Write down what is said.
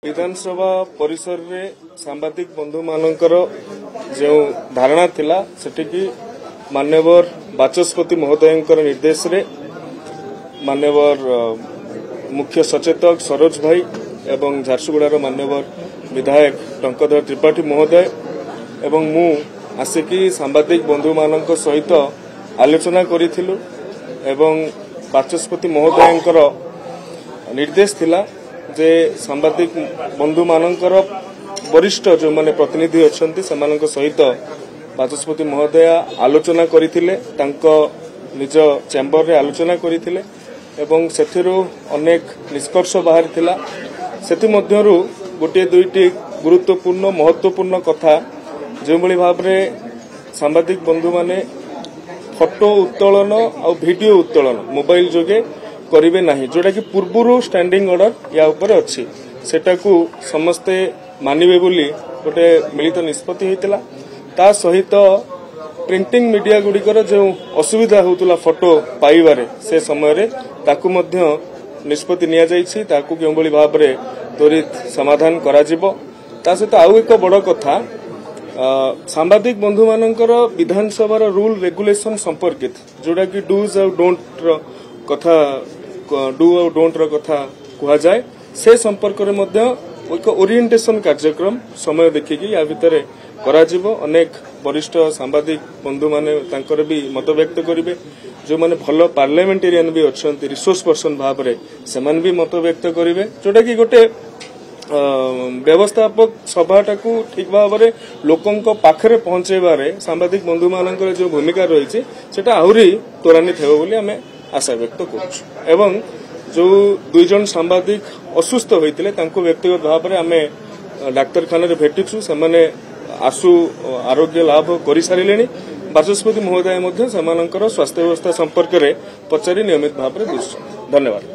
विधानसभा परिसर रे सांबादिक बंधु मानकर जो धारणा थिला सेटिकी मान्यवर बाचस्पति महोदय निर्देश रे मान्यवर मुख्य सचेतक सरोज भाई एवं झारसुगुड़ार मान्यवर विधायक टंकधर त्रिपाठी महोदय एवं मु आसिकी सांबादिक बंधु मानक सहित आलोचना करिथिलु एवं बाचस्पति महोदयंकर निर्देश थिला जे सांबादिक बंधु मानकर वरिष्ठ जो माने प्रतिनिधि अछंती सेमानक सहित बाचस्पति महोदय आलोचना करिथिले तांको निज चेंबर रे आलोचना करिथिले एवं सेथिरु अनेक निष्कर्ष बाहर थिला सेति मध्यरु गोटे दुईटी गुरुत्वपूर्ण महत्वपूर्ण कथा जो भली भाव रे सांबादिक बंधु माने फोटो उत्तोलन और वीडियो उत्तोलन मोबाइल जोगे करिवे नाही जोटा कि पूर्वरु स्टैंडिंग ऑर्डर या ऊपर अछि सेटा को समस्ते मानिबे बोली गोटे मिलित निष्पत्ति होइतला ता सहित प्रिंटिंग मीडिया गुडिकर जो असुविधा होतला फोटो पाइबारे से समय रे ताकू मध्य निष्पत्ति निया जाइछि ताकू केबोली भाव रे त्वरित समाधान करा जिवो ता सहित आउ एक बड़ कथा सांबादिक बंधु मानकर विधानसभा रूल रेगुलेशन संपर्कित जोड़ा कि डूज और डोंट कथा डू और डोंट कथा कहा जाए से संपर्क में मध्य एक ओरिएंटेशन कार्यक्रम समय देखिकी या भितर करा जिवो अनेक वरिष्ठ सांबादिक बंधु माने तांकर भी मत व्यक्त करिवे जो माने भलो पार्लियामेंटेरियन भी अछंती रिसोर्स पर्सन भाव रे सेमान भी मत व्यक्त करिवे जोटा कि गोटे व्यवस्थापक सभाटा को ठीक भाव में लोकों पाखरे पहुंचेबारे सांबादिक बंधु मानकर जो भूमिका रही सेटा आहुरी त्वरान्वित हेबो बोली आमे आशा व्यक्त करूछु एवं जो दुई जन सांबादिक असुस्थ होइतिले तांको व्यक्तिगत भाव में आमे डाक्तरखाना रे भेटिछु सेमाने आसु आरोग्य लाभ करि सारिलेनी बाचस्पति महोदय मध्य सेमानकर स्वास्थ्य व्यवस्था संपर्क रे पचारि नियमित भाव में दिसु। धन्यवाद।